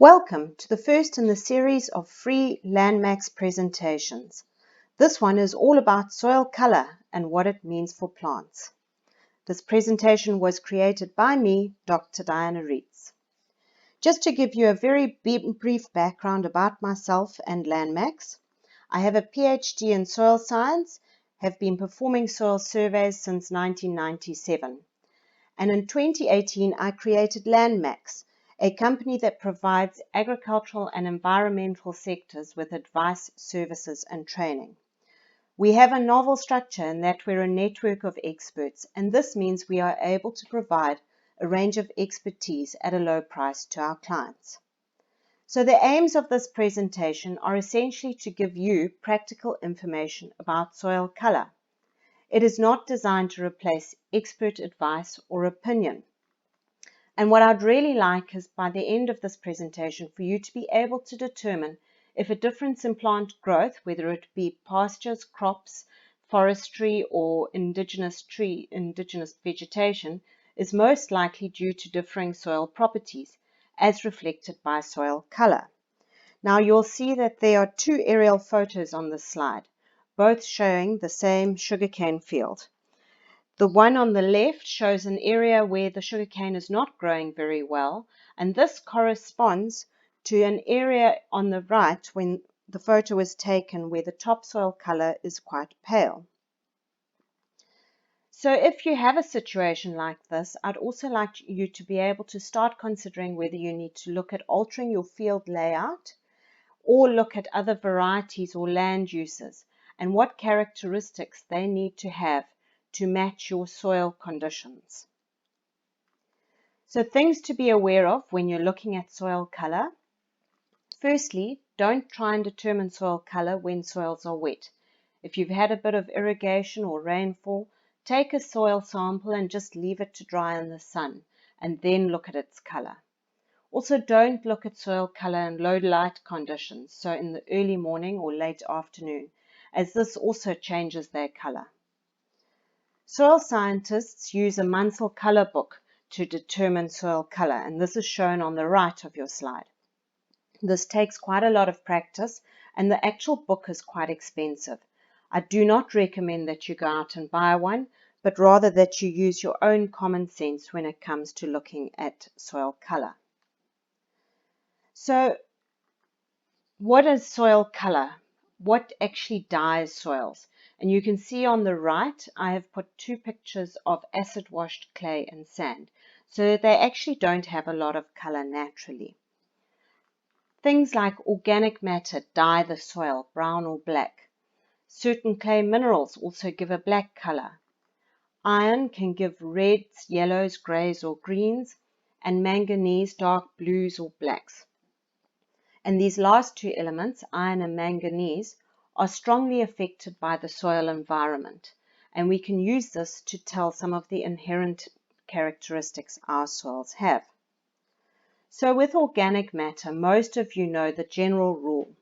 Welcome to the first in the series of free LandMax presentations. This one is all about soil color and what it means for plants. This presentation was created by me, Dr. Diana Reitz. Just to give you a very brief background about myself and LandMax, I have a PhD in soil science, have been performing soil surveys since 1997. And in 2018, I created LandMax, a company that provides agricultural and environmental sectors with advice, services, and training. We have a novel structure in that we're a network of experts, and this means we are able to provide a range of expertise at a low price to our clients. So the aims of this presentation are essentially to give you practical information about soil color. It is not designed to replace expert advice or opinion. And what I'd really like is by the end of this presentation for you to be able to determine if a difference in plant growth, whether it be pastures, crops, forestry, or indigenous vegetation, is most likely due to differing soil properties, as reflected by soil color. Now you'll see that there are two aerial photos on this slide, both showing the same sugarcane field. The one on the left shows an area where the sugarcane is not growing very well, and this corresponds to an area on the right when the photo was taken where the topsoil color is quite pale. So if you have a situation like this, I'd also like you to be able to start considering whether you need to look at altering your field layout or look at other varieties or land uses and what characteristics they need to have to match your soil conditions. So things to be aware of when you're looking at soil color. Firstly, don't try and determine soil color when soils are wet. If you've had a bit of irrigation or rainfall, take a soil sample and just leave it to dry in the sun and then look at its color. Also, don't look at soil color in low light conditions, so in the early morning or late afternoon, as this also changes their color. Soil scientists use a Munsell color book to determine soil color, and this is shown on the right of your slide. This takes quite a lot of practice, and the actual book is quite expensive. I do not recommend that you go out and buy one, but rather that you use your own common sense when it comes to looking at soil color. So, what is soil color? What actually dyes soils? And you can see on the right, I have put two pictures of acid washed clay and sand, so that they actually don't have a lot of color naturally. Things like organic matter dye the soil brown or black. Certain clay minerals also give a black color. Iron can give reds, yellows, grays or greens, and manganese dark blues or blacks. And these last two elements, iron and manganese, are strongly affected by the soil environment, and we can use this to tell some of the inherent characteristics our soils have. So with organic matter, most of you know the general rule.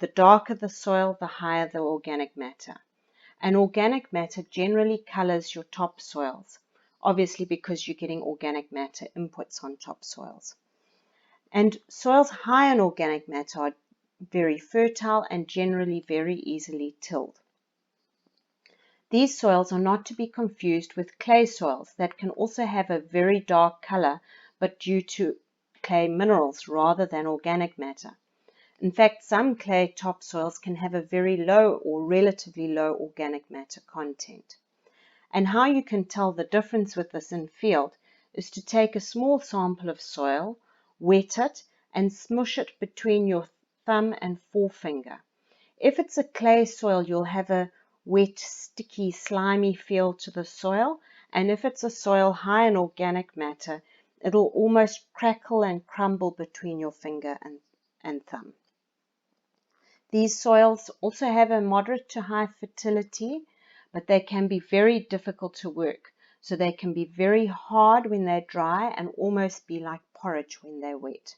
The darker the soil, the higher the organic matter. And organic matter generally colors your topsoils, obviously because you're getting organic matter inputs on topsoils. And soils high in organic matter are very fertile and generally very easily tilled. These soils are not to be confused with clay soils that can also have a very dark color, but due to clay minerals rather than organic matter. In fact, some clay topsoils can have a very low or relatively low organic matter content. And how you can tell the difference with this in field is to take a small sample of soil, wet it, and smush it between your thumb and forefinger. If it's a clay soil, you'll have a wet, sticky, slimy feel to the soil, and if it's a soil high in organic matter, it'll almost crackle and crumble between your finger and thumb. These soils also have a moderate to high fertility, but they can be very difficult to work. So they can be very hard when they're dry and almost be like porridge when they're wet.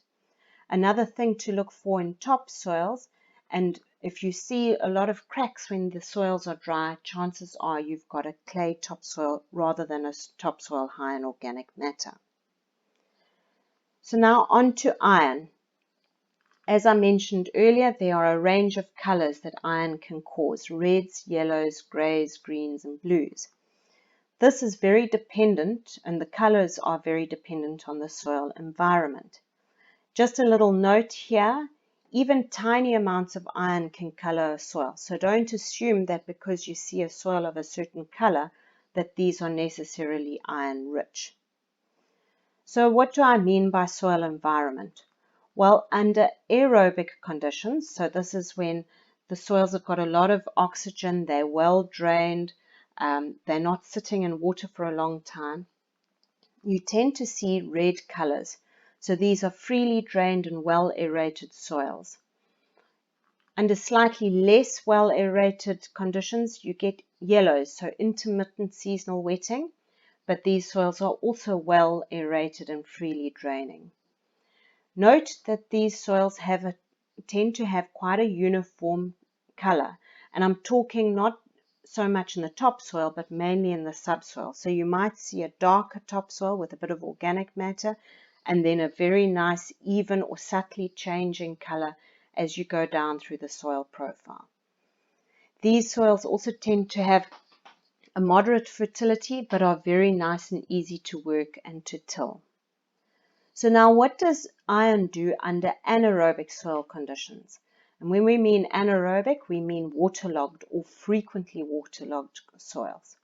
Another thing to look for in topsoils, and if you see a lot of cracks when the soils are dry, chances are you've got a clay topsoil rather than a topsoil high in organic matter. So now on to iron. As I mentioned earlier, there are a range of colors that iron can cause: reds, yellows, grays, greens, and blues. This is very dependent, and the colors are very dependent on the soil environment. Just a little note here, even tiny amounts of iron can color a soil. So don't assume that because you see a soil of a certain color that these are necessarily iron rich. So what do I mean by soil environment? Well, under aerobic conditions, so this is when the soils have got a lot of oxygen, they're well drained, they're not sitting in water for a long time, you tend to see red colors. So these are freely drained and well aerated soils. Under slightly less well aerated conditions, you get yellows, so intermittent seasonal wetting, but these soils are also well aerated and freely draining. Note that these soils tend to have quite a uniform color, and I'm talking not so much in the topsoil, but mainly in the subsoil. So you might see a darker topsoil with a bit of organic matter, and then a very nice, even or subtly changing color as you go down through the soil profile. These soils also tend to have a moderate fertility, but are very nice and easy to work and to till. So now what does iron do under anaerobic soil conditions? And when we mean anaerobic, we mean waterlogged or frequently waterlogged soils.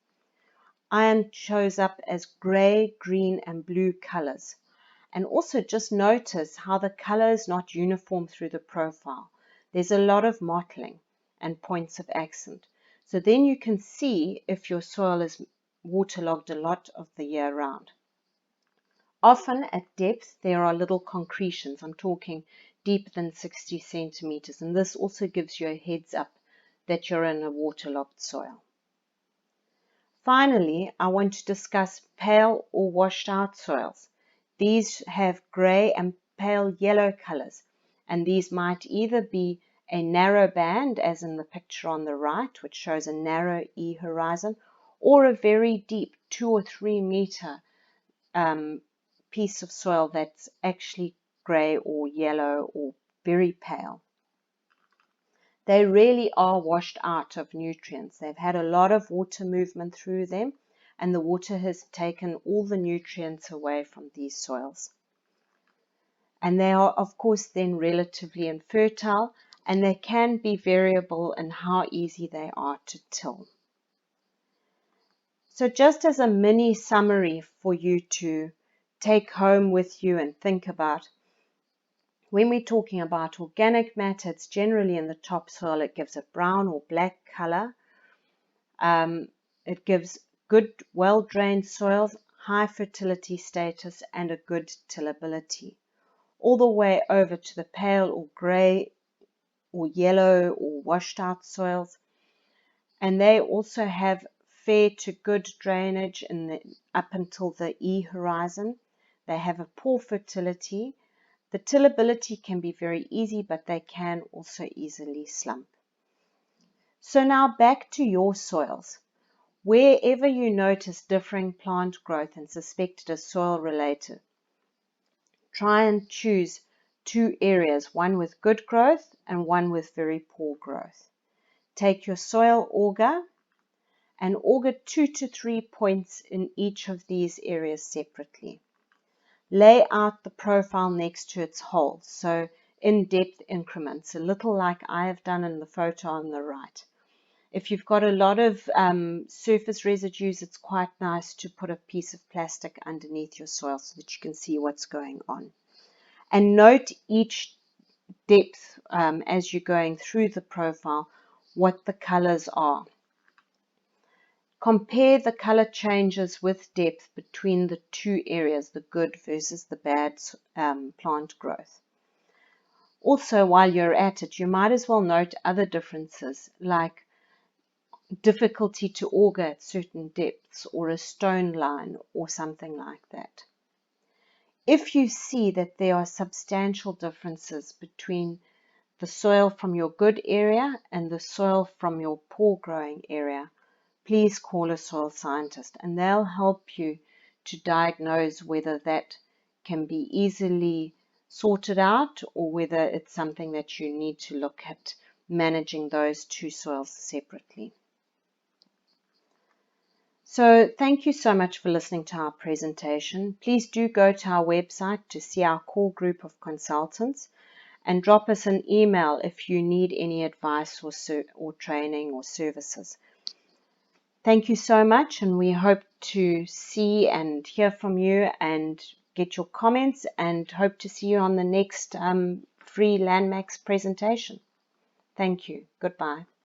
Iron shows up as grey, green, and blue colors. And also just notice how the color is not uniform through the profile. There's a lot of mottling and points of accent. So then you can see if your soil is waterlogged a lot of the year round. Often at depth there are little concretions. I'm talking deeper than 60 centimeters, and this also gives you a heads up that you're in a waterlogged soil. Finally, I want to discuss pale or washed out soils. These have grey and pale yellow colors, and these might either be a narrow band, as in the picture on the right, which shows a narrow E horizon, or a very deep 2 or 3 meter piece of soil that's actually grey or yellow or very pale. They really are washed out of nutrients. They've had a lot of water movement through them, and the water has taken all the nutrients away from these soils. And they are, of course, then relatively infertile, and they can be variable in how easy they are to till. So just as a mini summary for you to take home with you and think about, when we're talking about organic matter, it's generally in the topsoil. It gives a brown or black color. It gives good, well-drained soils, high fertility status, and a good tillability. All the way over to the pale or grey or yellow or washed out soils. And they also have fair to good drainage up until the E horizon. They have a poor fertility. The tillability can be very easy, but they can also easily slump. So now back to your soils. Wherever you notice differing plant growth and suspect it is soil related, try and choose 2 areas, one with good growth and one with very poor growth. Take your soil auger and auger 2 to 3 points in each of these areas separately. Lay out the profile next to its hole, so in-depth increments, a little like I have done in the photo on the right. If you've got a lot of surface residues, it's quite nice to put a piece of plastic underneath your soil so that you can see what's going on. And note each depth as you're going through the profile, what the colors are. Compare the color changes with depth between the 2 areas, the good versus the bad plant growth. Also, while you're at it, you might as well note other differences like difficulty to auger at certain depths or a stone line or something like that. If you see that there are substantial differences between the soil from your good area and the soil from your poor growing area, please call a soil scientist and they'll help you to diagnose whether that can be easily sorted out, or whether it's something that you need to look at managing those two soils separately. So thank you so much for listening to our presentation. Please do go to our website to see our core group of consultants and drop us an email if you need any advice or training or services. Thank you so much, and we hope to see and hear from you and get your comments, and hope to see you on the next free LandMax presentation. Thank you. Goodbye.